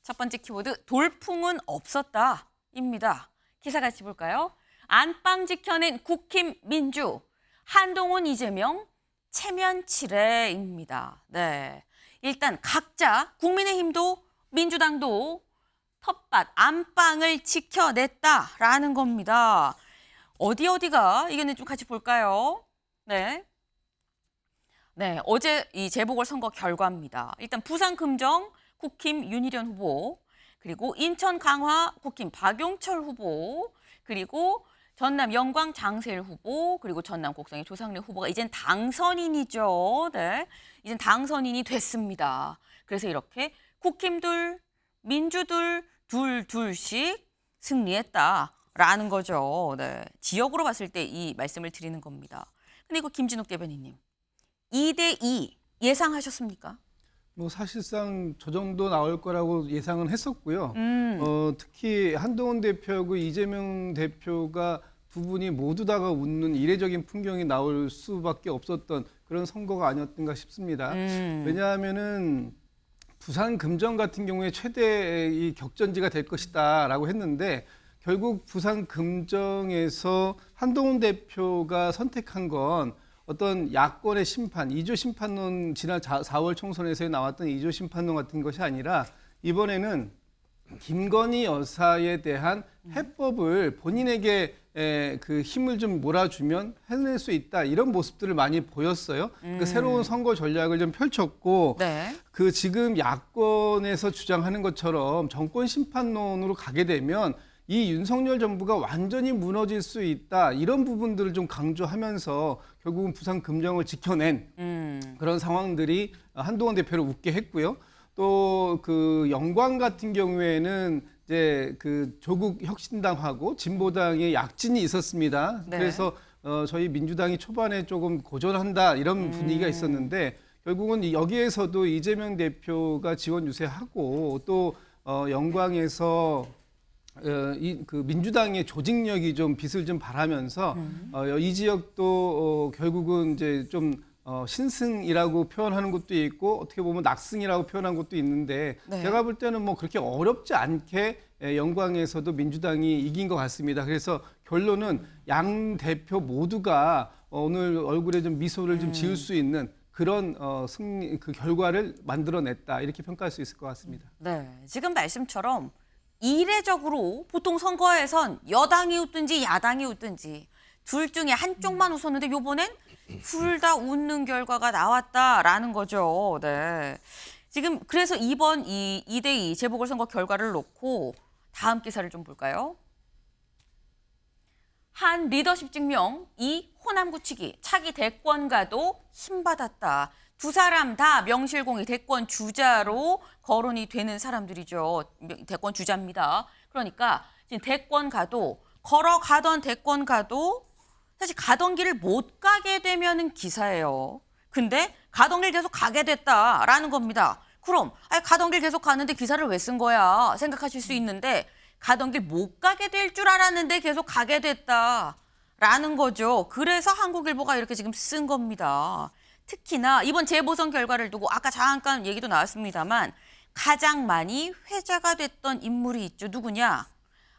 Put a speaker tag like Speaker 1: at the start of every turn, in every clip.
Speaker 1: 첫 번째 키워드 돌풍은 없었다입니다. 기사 같이 볼까요? 안방 지켜낸 국힘 민주, 한동훈 이재명 체면치레입니다. 네, 일단 각자 국민의힘도 민주당도 텃밭 안방을 지켜냈다라는 겁니다. 어디가 이거는 좀 같이 볼까요? 네. 네, 어제 이 재보궐선거 결과입니다. 일단 부산 금정 국힘 윤희련 후보, 그리고 인천 강화 국힘 박용철 후보, 그리고 전남 영광 장세일 후보, 그리고 전남 곡성의 조상래 후보가 이젠 당선인이죠. 네, 이젠 당선인이 됐습니다. 그래서 이렇게 국힘들, 민주들 둘씩 승리했다라는 거죠. 네, 지역으로 봤을 때 이 말씀을 드리는 겁니다. 근데 이거 김진욱 대변인님, 2대2 예상하셨습니까?
Speaker 2: 뭐 사실상 저 정도 나올 거라고 예상은 했었고요. 특히 한동훈 대표하고 이재명 대표가 두 분이 모두 다가 웃는 이례적인 풍경이 나올 수밖에 없었던 그런 선거가 아니었던가 싶습니다. 왜냐하면은 부산 금정 같은 경우에 최대의 격전지가 될 것이다라고 했는데 결국 부산 금정에서 한동훈 대표가 선택한 건 어떤 야권의 심판, 2조 심판론, 지난 4월 총선에서 나왔던 2조 심판론 같은 것이 아니라 이번에는 김건희 여사에 대한 해법을 본인에게 그 힘을 좀 몰아주면 해낼 수 있다, 이런 모습들을 많이 보였어요. 그 새로운 선거 전략을 좀 펼쳤고,
Speaker 1: 네.
Speaker 2: 그 지금 야권에서 주장하는 것처럼 정권 심판론으로 가게 되면 이 윤석열 정부가 완전히 무너질 수 있다, 이런 부분들을 좀 강조하면서 결국은 부산 금정을 지켜낸 그런 상황들이 한동훈 대표를 웃게 했고요. 또 그 영광 같은 경우에는 이제 그 조국 혁신당하고 진보당의 약진이 있었습니다.
Speaker 1: 네.
Speaker 2: 그래서 저희 민주당이 초반에 조금 고전한다, 이런 분위기가 있었는데 결국은 여기에서도 이재명 대표가 지원 유세하고 또 영광에서 그 민주당의 조직력이 좀 빛을 좀 발하면서 이 지역도 결국은 이제 좀 신승이라고 표현하는 것도 있고 어떻게 보면 낙승이라고 표현한 것도 있는데,
Speaker 1: 네.
Speaker 2: 제가 볼 때는 뭐 그렇게 어렵지 않게 영광에서도 민주당이 이긴 것 같습니다. 그래서 결론은 양 대표 모두가 오늘 얼굴에 좀 미소를 좀 지을 수 있는 그런 승리, 그 결과를 만들어냈다, 이렇게 평가할 수 있을 것 같습니다.
Speaker 1: 네, 지금 말씀처럼 이례적으로 보통 선거에선 여당이 웃든지 야당이 웃든지 둘 중에 한쪽만 웃었는데 요번엔 둘 다 웃는 결과가 나왔다라는 거죠. 네. 지금 그래서 이번 이 2대2 재보궐선거 결과를 놓고 다음 기사를 좀 볼까요? 한 리더십 증명, 이 호남 굳히기, 차기 대권가도 힘받았다. 두 사람 다 명실공히 대권 주자로 거론이 되는 사람들이죠. 대권 주자입니다. 그러니까 지금 대권가도, 걸어가던 대권가도 사실 가던 길을 못 가게 되면은 기사예요. 근데 가던 길 계속 가게 됐다라는 겁니다. 그럼 가던 길 계속 가는데 기사를 왜 쓴 거야 생각하실 수 있는데, 가던 길 못 가게 될 줄 알았는데 계속 가게 됐다라는 거죠. 그래서 한국일보가 이렇게 지금 쓴 겁니다. 특히나 이번 재보선 결과를 두고 아까 잠깐 얘기도 나왔습니다만 가장 많이 회자가 됐던 인물이 있죠. 누구냐?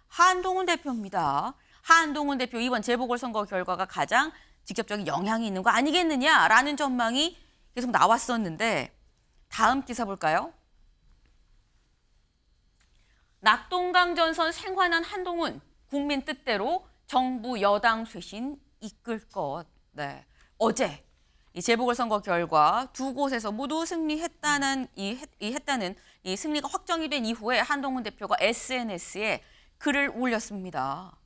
Speaker 1: 한동훈 대표입니다. 한동훈 대표 이번 재보궐선거 결과가 가장 직접적인 영향이 있는 거 아니겠느냐라는 전망이 계속 나왔었는데, 다음 기사 볼까요? 낙동강 전선 생환한 한동훈, 국민 뜻대로 정부 여당 쇄신 이끌 것. 네, 어제 이 재보궐선거 결과 두 곳에서 모두 승리했다는 이 승리가 확정이 된 이후에 한동훈 대표가 SNS에 글을 올렸습니다.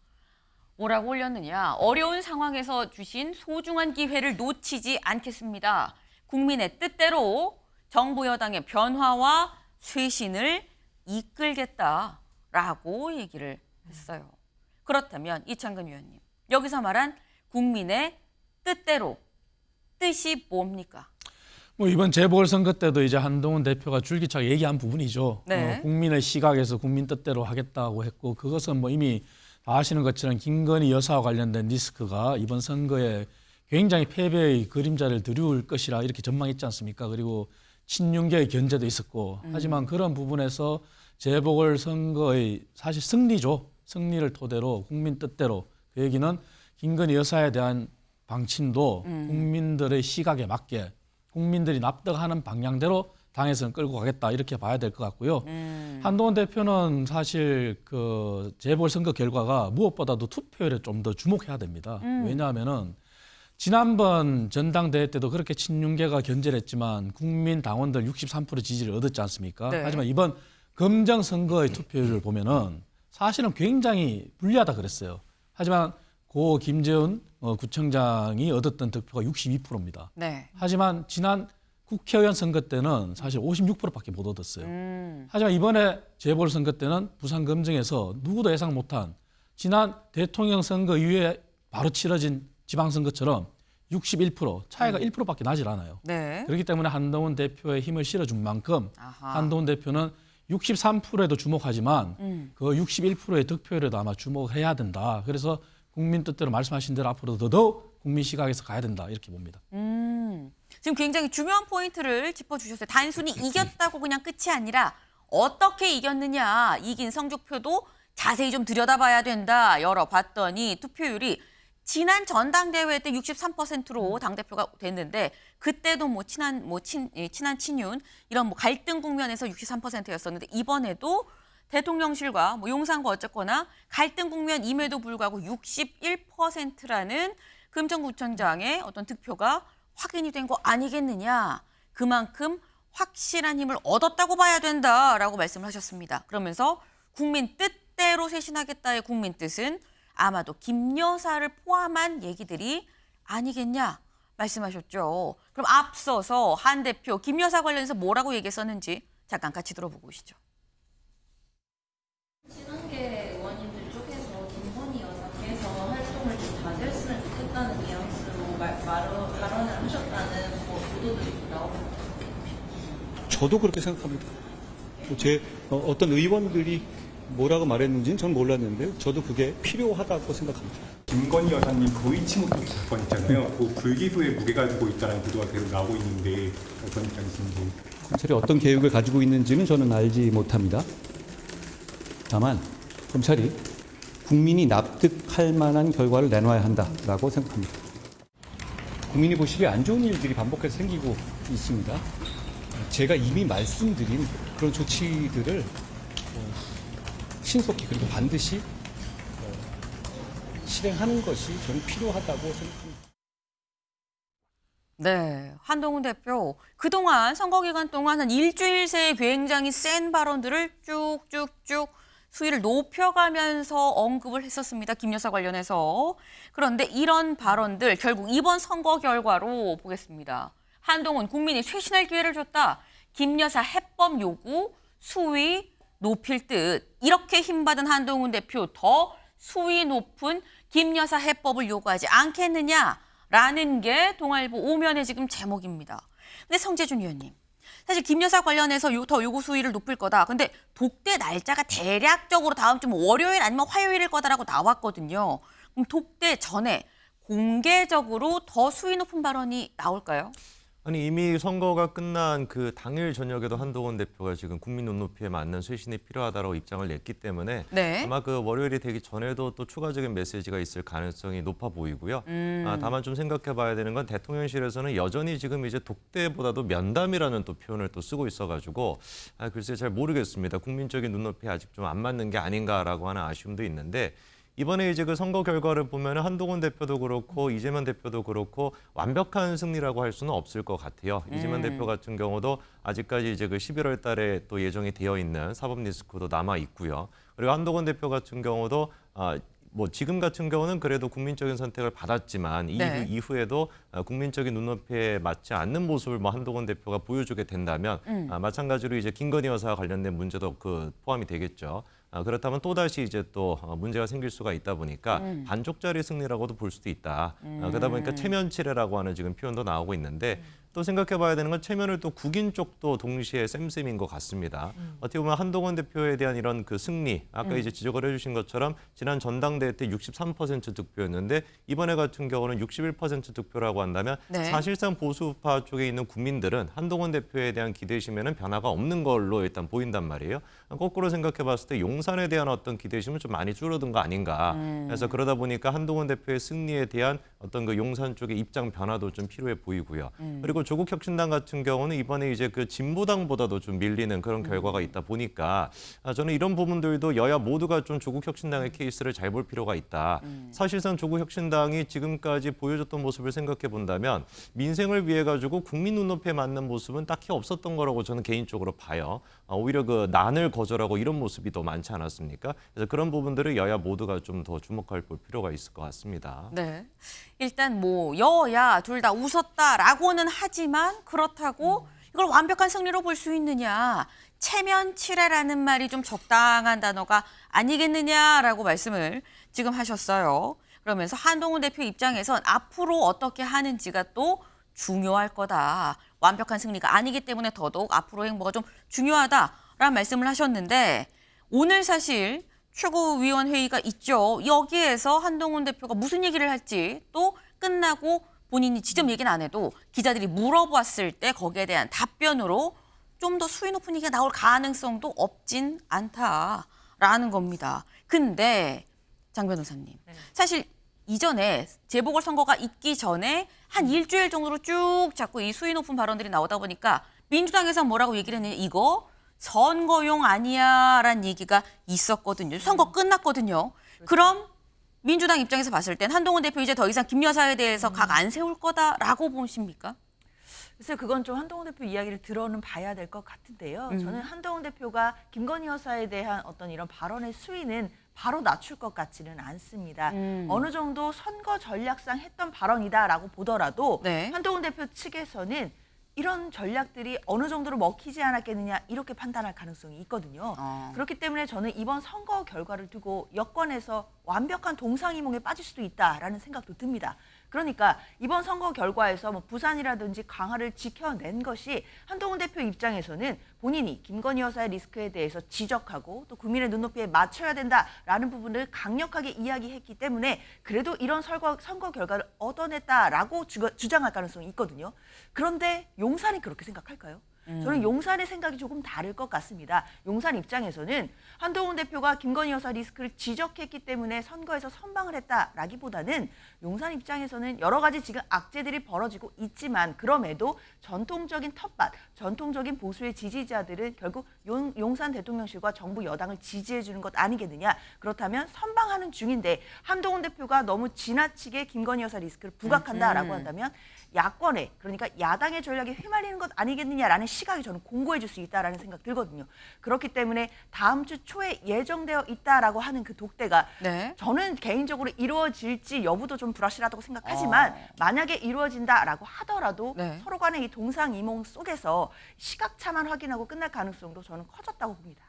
Speaker 1: 뭐라고 올렸느냐? 어려운 상황에서 주신 소중한 기회를 놓치지 않겠습니다. 국민의 뜻대로 정부 여당의 변화와 쇄신을 이끌겠다라고 얘기를 했어요. 그렇다면 이창근 위원님, 여기서 말한 국민의 뜻대로, 뜻이 뭡니까?
Speaker 3: 뭐 이번 재보궐선거 때도 이제 한동훈 대표가 줄기차게 얘기한 부분이죠.
Speaker 1: 네.
Speaker 3: 국민의 시각에서 국민 뜻대로 하겠다고 했고, 그것은 뭐 이미 다 아시는 것처럼 김건희 여사와 관련된 리스크가 이번 선거에 굉장히 패배의 그림자를 드리울 것이라 이렇게 전망했지 않습니까? 그리고 친윤계의 견제도 있었고, 하지만 그런 부분에서 재보궐선거의 사실 승리죠. 승리를 토대로 국민 뜻대로 그 얘기는 김건희 여사에 대한 방침도 국민들의 시각에 맞게 국민들이 납득하는 방향대로 당에서는 끌고 가겠다 이렇게 봐야 될 것 같고요. 한동훈 대표는 사실 그 재보궐선거 결과가 무엇보다도 투표율에 좀 더 주목해야 됩니다. 왜냐하면은 지난번 전당대회 때도 그렇게 친윤계가 견제했지만 국민 당원들 63% 지지를 얻었지 않습니까?
Speaker 1: 네.
Speaker 3: 하지만 이번 검정 선거의 투표율을 보면은 사실은 굉장히 불리하다 그랬어요. 하지만 고 김재훈 구청장이 얻었던 득표가 62%입니다.
Speaker 1: 네.
Speaker 3: 하지만 지난 국회의원 선거 때는 사실 56%밖에 못 얻었어요. 하지만 이번에 재보궐선거 때는 부산 검정에서 누구도 예상 못한 지난 대통령 선거 이후에 바로 치러진 지방선거처럼 61% 차이가 1%밖에 나질 않아요.
Speaker 1: 네.
Speaker 3: 그렇기 때문에 한동훈 대표의 힘을 실어준 만큼
Speaker 1: 아하.
Speaker 3: 한동훈 대표는 63%에도 주목하지만 그 61%의 득표율에도 아마 주목해야 된다. 그래서 국민 뜻대로 말씀하신 대로 앞으로 더더욱 국민 시각에서 가야 된다. 이렇게 봅니다.
Speaker 1: 지금 굉장히 중요한 포인트를 짚어주셨어요. 단순히 이겼다고 그냥 끝이 아니라 어떻게 이겼느냐. 이긴 성적표도 자세히 좀 들여다봐야 된다. 열어봤더니 투표율이 지난 전당대회 때 63%로 당대표가 됐는데 그때도 친한 친윤 이런 갈등 국면에서 63%였었는데 이번에도 대통령실과 용산과 어쨌거나 갈등 국면임에도 불구하고 61%라는 금천구청장의 어떤 득표가 확인이 된 거 아니겠느냐. 그만큼 확실한 힘을 얻었다고 봐야 된다라고 말씀을 하셨습니다. 그러면서 국민 뜻대로 쇄신하겠다의 국민 뜻은 아마도 김 여사를 포함한 얘기들이 아니겠냐 말씀하셨죠. 그럼 앞서서 한 대표 김 여사 관련해서 뭐라고 얘기했었는지 잠깐 같이 들어보고 오시죠.
Speaker 4: 친한계 의원님들 쪽에서 김건희 여사께서 활동을 좀 자제했으면 좋겠다는 뉘앙스로 발언을 하셨다는 보도들이 나오고 있습니다.
Speaker 5: 저도 그렇게 생각합니다. 어떤 의원들이 뭐라고 말했는지는 전 몰랐는데 저도 그게 필요하다고 생각합니다.
Speaker 6: 김건희 여사님 고위치모토 사건 있잖아요. 그 불기소에 무게가 두고 있다는 보도가 계속 나오고 있는데 어떤 입장이신지.
Speaker 5: 검찰이 어떤 계획을 가지고 있는지는 저는 알지 못합니다. 다만 검찰이 국민이 납득할 만한 결과를 내놔야 한다라고 생각합니다. 국민이 보시기에 안 좋은 일들이 반복해서 생기고 있습니다. 제가 이미 말씀드린 그런 조치들을 신속히 그리고 반드시 실행하는 것이 저는 필요하다고 생각합니다.
Speaker 1: 네, 한동훈 대표 그동안 선거 기간 동안 한 일주일 새에 굉장히 센 발언들을 쭉쭉쭉 수위를 높여가면서 언급을 했었습니다. 김 여사 관련해서. 그런데 이런 발언들 결국 이번 선거 결과로 보겠습니다. 한동훈 국민이 쇄신할 기회를 줬다. 김 여사 해법 요구 수위 높일 듯. 이렇게 힘받은 한동훈 대표 더 수위 높은 김 여사 해법을 요구하지 않겠느냐라는 게 동아일보 오면의 지금 제목입니다. 근데 성재준 위원님, 사실 김 여사 관련해서 더 요구 수위를 높일 거다. 근데 독대 날짜가 대략적으로 다음 주 월요일 아니면 화요일일 거다라고 나왔거든요. 그럼 독대 전에 공개적으로 더 수위 높은 발언이 나올까요?
Speaker 7: 아니 이미 선거가 끝난 그 당일 저녁에도 한동훈 대표가 지금 국민 눈높이에 맞는 쇄신이 필요하다고 입장을 냈기 때문에
Speaker 1: 네.
Speaker 7: 아마 그 월요일이 되기 전에도 또 추가적인 메시지가 있을 가능성이 높아 보이고요. 다만 좀 생각해봐야 되는 건 대통령실에서는 여전히 지금 이제 독대보다도 면담이라는 또 표현을 또 쓰고 있어가지고 글쎄 잘 모르겠습니다. 국민적인 눈높이에 아직 좀 안 맞는 게 아닌가라고 하는 아쉬움도 있는데. 이번에 이제 그 선거 결과를 보면 한동훈 대표도 그렇고 이재명 대표도 그렇고 완벽한 승리라고 할 수는 없을 것 같아요. 이재명 대표 같은 경우도 아직까지 이제 그 11월 달에 또 예정이 되어 있는 사법 리스크도 남아 있고요. 그리고 한동훈 대표 같은 경우도 지금 같은 경우는 그래도 국민적인 선택을 받았지만
Speaker 1: 네.
Speaker 7: 이후에도 국민적인 눈높이에 맞지 않는 모습을 한동훈 대표가 보여주게 된다면 마찬가지로 이제 김건희 여사와 관련된 문제도 포함이 되겠죠. 그렇다면 또다시 이제 또 문제가 생길 수가 있다 보니까 반쪽짜리 승리라고도 볼 수도 있다. 그러다 보니까 체면치레라고 하는 지금 표현도 나오고 있는데 또 생각해봐야 되는 건 체면을 또 구긴 쪽도 동시에 쌤쌤인 것 같습니다. 어떻게 보면 한동훈 대표에 대한 이런 그 승리, 아까 이제 지적을 해주신 것처럼 지난 전당대회 때 63% 득표였는데 이번에 같은 경우는 61% 득표라고 한다면
Speaker 1: 네.
Speaker 7: 사실상 보수파 쪽에 있는 국민들은 한동훈 대표에 대한 기대심에는 변화가 없는 걸로 일단 보인단 말이에요. 거꾸로 생각해봤을 때 용산에 대한 어떤 기대심은 좀 많이 줄어든 거 아닌가. 그래서 그러다 보니까 한동훈 대표의 승리에 대한 어떤 그 용산 쪽의 입장 변화도 좀 필요해 보이고요. 그리고 조국 혁신당 같은 경우는 이번에 이제 그 진보당보다도 좀 밀리는 그런 결과가 있다 보니까 저는 이런 부분들도 여야 모두가 좀 조국 혁신당의 케이스를 잘 볼 필요가 있다. 사실상 조국 혁신당이 지금까지 보여줬던 모습을 생각해 본다면 민생을 위해 가지고 국민 눈높이에 맞는 모습은 딱히 없었던 거라고 저는 개인적으로 봐요. 오히려 그 난을 거절하고 이런 모습이 더 많지 않았습니까? 그래서 그런 부분들을 여야 모두가 좀 더 주목할 볼 필요가 있을 것 같습니다.
Speaker 1: 네. 일단 뭐 여야 둘 다 웃었다라고는 하지만 그렇다고 이걸 완벽한 승리로 볼 수 있느냐. 체면치레라는 말이 좀 적당한 단어가 아니겠느냐라고 말씀을 지금 하셨어요. 그러면서 한동훈 대표 입장에선 앞으로 어떻게 하는지가 또 중요할 거다. 완벽한 승리가 아니기 때문에 더더욱 앞으로 행보가 좀 중요하다라는 말씀을 하셨는데 오늘 사실 최고위원회의가 있죠. 여기에서 한동훈 대표가 무슨 얘기를 할지 또 끝나고 본인이 직접 얘기는 안 해도 기자들이 물어봤을 때 거기에 대한 답변으로 좀 더 수위 높은 얘기가 나올 가능성도 없진 않다라는 겁니다. 근데 장 변호사님, 사실 이전에 재보궐선거가 있기 전에 한 일주일 정도로 쭉 자꾸 이 수위 높은 발언들이 나오다 보니까 민주당에서 뭐라고 얘기를 했느냐, 이거 선거용 아니야라는 얘기가 있었거든요. 선거 끝났거든요. 그럼 민주당 입장에서 봤을 땐 한동훈 대표 이제 더 이상 김 여사에 대해서 각 안 세울 거다라고 보십니까?
Speaker 8: 글쎄요, 그건 좀 한동훈 대표 이야기를 들어는 봐야 될 것 같은데요. 저는 한동훈 대표가 김건희 여사에 대한 어떤 이런 발언의 수위는 바로 낮출 것 같지는 않습니다. 어느 정도 선거 전략상 했던 발언이다라고 보더라도
Speaker 1: 네.
Speaker 8: 한동훈 대표 측에서는 이런 전략들이 어느 정도로 먹히지 않았겠느냐 이렇게 판단할 가능성이 있거든요. 그렇기 때문에 저는 이번 선거 결과를 두고 여권에서 완벽한 동상이몽에 빠질 수도 있다라는 생각도 듭니다. 그러니까 이번 선거 결과에서 뭐 부산이라든지 강화를 지켜낸 것이 한동훈 대표 입장에서는 본인이 김건희 여사의 리스크에 대해서 지적하고 또 국민의 눈높이에 맞춰야 된다라는 부분을 강력하게 이야기했기 때문에 그래도 이런 선거 결과를 얻어냈다라고 주장할 가능성이 있거든요. 그런데 용산이 그렇게 생각할까요? 저는 용산의 생각이 조금 다를 것 같습니다. 용산 입장에서는 한동훈 대표가 김건희 여사 리스크를 지적했기 때문에 선거에서 선방을 했다라기보다는 용산 입장에서는 여러 가지 지금 악재들이 벌어지고 있지만 그럼에도 전통적인 텃밭, 전통적인 보수의 지지자들은 결국 용산 대통령실과 정부 여당을 지지해 주는 것 아니겠느냐. 그렇다면 선방하는 중인데 한동훈 대표가 너무 지나치게 김건희 여사 리스크를 부각한다라고 한다면 야권에, 그러니까 야당의 전략에 휘말리는 것 아니겠느냐라는 시각이 저는 공고해 줄 수 있다라는 생각 들거든요. 그렇기 때문에 다음 주 초에 예정되어 있다라고 하는 그 독대가
Speaker 1: 네.
Speaker 8: 저는 개인적으로 이루어질지 여부도 좀 불확실하다고 생각하지만 만약에 이루어진다라고 하더라도
Speaker 1: 네.
Speaker 8: 서로 간의 이 동상이몽 속에서 시각차만 확인하고 끝날 가능성도 저는 커졌다고 봅니다.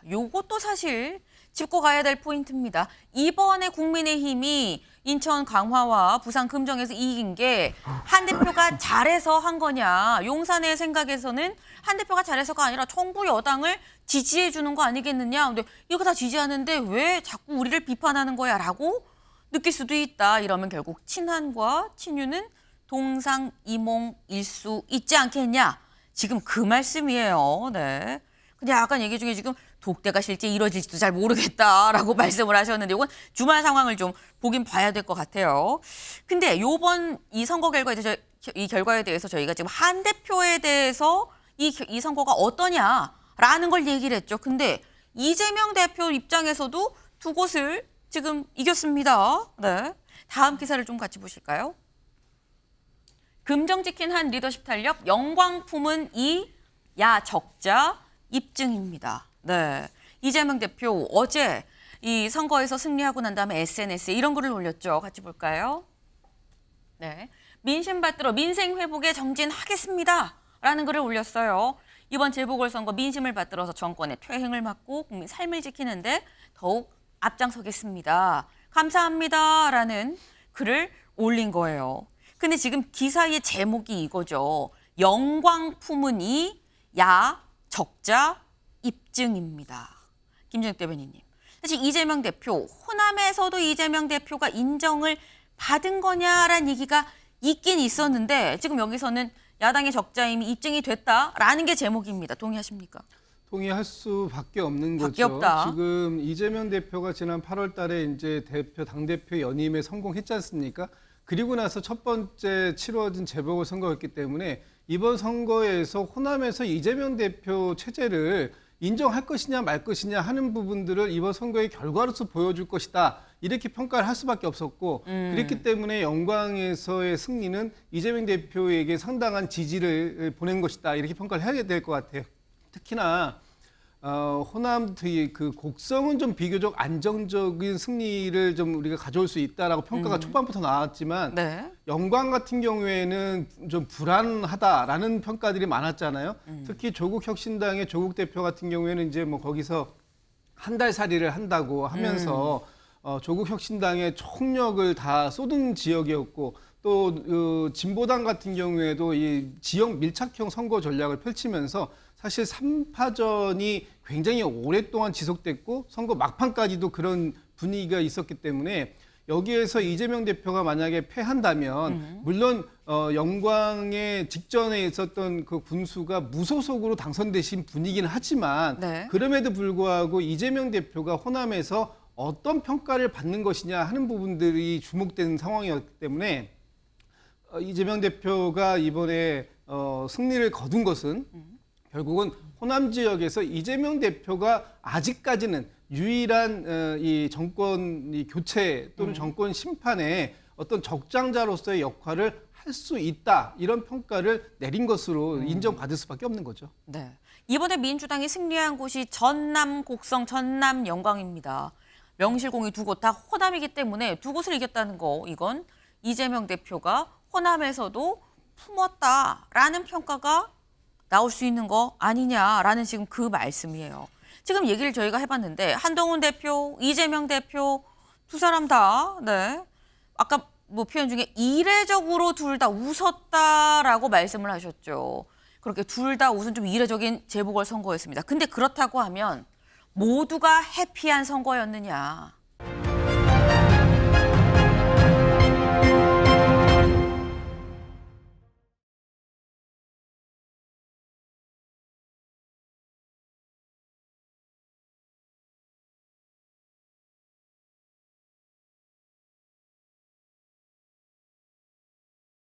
Speaker 1: 요것도 사실 짚고 가야 될 포인트입니다. 이번에 국민의힘이 인천 강화와 부산 금정에서 이긴 게 한 대표가 잘해서 한 거냐. 용산의 생각에서는 한 대표가 잘해서가 아니라 정부 여당을 지지해 주는 거 아니겠느냐. 근데 이거 다 지지하는데 왜 자꾸 우리를 비판하는 거야 라고 느낄 수도 있다. 이러면 결국 친한과 친유는 동상이몽일 수 있지 않겠냐. 지금 그 말씀이에요. 네. 근데 아까 얘기 중에 지금 독대가 실제 이루어질지도 잘 모르겠다라고 말씀을 하셨는데 이건 주말 상황을 좀 보긴 봐야 될 것 같아요. 근데 요번 이 선거 결과에 대해서 이 결과에 대해서 저희가 지금 한 대표에 대해서 이 선거가 어떠냐라는 걸 얘기를 했죠. 근데 이재명 대표 입장에서도 두 곳을 지금 이겼습니다. 네. 다음 기사를 좀 같이 보실까요? 금정 지킨 한 리더십 탄력, 영광 품은 이 야적자 입증입니다. 네, 이재명 대표 어제 이 선거에서 승리하고 난 다음에 SNS에 이런 글을 올렸죠. 같이 볼까요? 네, 민심 받들어 민생 회복에 정진하겠습니다. 라는 글을 올렸어요. 이번 재보궐선거 민심을 받들어서 정권의 퇴행을 막고 국민 삶을 지키는데 더욱 앞장서겠습니다. 감사합니다. 라는 글을 올린 거예요. 근데 지금 기사의 제목이 이거죠. 영광 품은 이, 야, 적자, 입증입니다. 김준혁 대변인님. 사실 이재명 대표, 호남에서도 이재명 대표가 인정을 받은 거냐라는 얘기가 있긴 있었는데 지금 여기서는 야당의 적자임이 입증이 됐다라는 게 제목입니다. 동의하십니까?
Speaker 2: 동의할 수밖에 없는
Speaker 1: 밖에
Speaker 2: 거죠.
Speaker 1: 없다.
Speaker 2: 지금 이재명 대표가 지난 8월달에 이제 당대표 연임에 성공했지 않습니까? 그리고 나서 첫 번째 치러진 재보궐선거였기 때문에 이번 선거에서 호남에서 이재명 대표 체제를 인정할 것이냐 말 것이냐 하는 부분들을 이번 선거의 결과로서 보여줄 것이다. 이렇게 평가를 할 수밖에 없었고 그렇기 때문에 영광에서의 승리는 이재명 대표에게 상당한 지지를 보낸 것이다. 이렇게 평가를 해야 될 것 같아요. 특히나 호남 그 곡성은 좀 비교적 안정적인 승리를 좀 우리가 가져올 수 있다라고 평가가 초반부터 나왔지만
Speaker 1: 네.
Speaker 2: 영광 같은 경우에는 좀 불안하다라는 평가들이 많았잖아요. 특히 조국혁신당의 조국 대표 같은 경우에는 이제 뭐 거기서 한 달 살이를 한다고 하면서 조국혁신당의 총력을 다 쏟은 지역이었고 또 진보당 같은 경우에도 이 지역 밀착형 선거 전략을 펼치면서 사실 3파전이 굉장히 오랫동안 지속됐고 선거 막판까지도 그런 분위기가 있었기 때문에 여기에서 이재명 대표가 만약에 패한다면 물론 영광의 직전에 있었던 그 군수가 무소속으로 당선되신 분이긴 하지만
Speaker 1: 네.
Speaker 2: 그럼에도 불구하고 이재명 대표가 호남에서 어떤 평가를 받는 것이냐 하는 부분들이 주목되는 상황이었기 때문에 이재명 대표가 이번에 승리를 거둔 것은 결국은 호남 지역에서 이재명 대표가 아직까지는 유일한 이 정권 교체 또는 정권 심판에 어떤 적장자로서의 역할을 할 수 있다. 이런 평가를 내린 것으로 인정받을 수밖에 없는 거죠.
Speaker 1: 네. 이번에 민주당이 승리한 곳이 전남 곡성, 전남 영광입니다. 명실공히 두 곳 다 호남이기 때문에 두 곳을 이겼다는 거, 이건 이재명 대표가 호남에서도 품었다라는 평가가 나올 수 있는 거 아니냐라는 지금 그 말씀이에요. 지금 얘기를 저희가 해봤는데 한동훈 대표, 이재명 대표 두 사람 다 네. 아까 뭐 표현 중에 이례적으로 둘 다 웃었다라고 말씀을 하셨죠. 그렇게 둘 다 웃은 좀 이례적인 재보궐선거였습니다. 근데 그렇다고 하면 모두가 해피한 선거였느냐?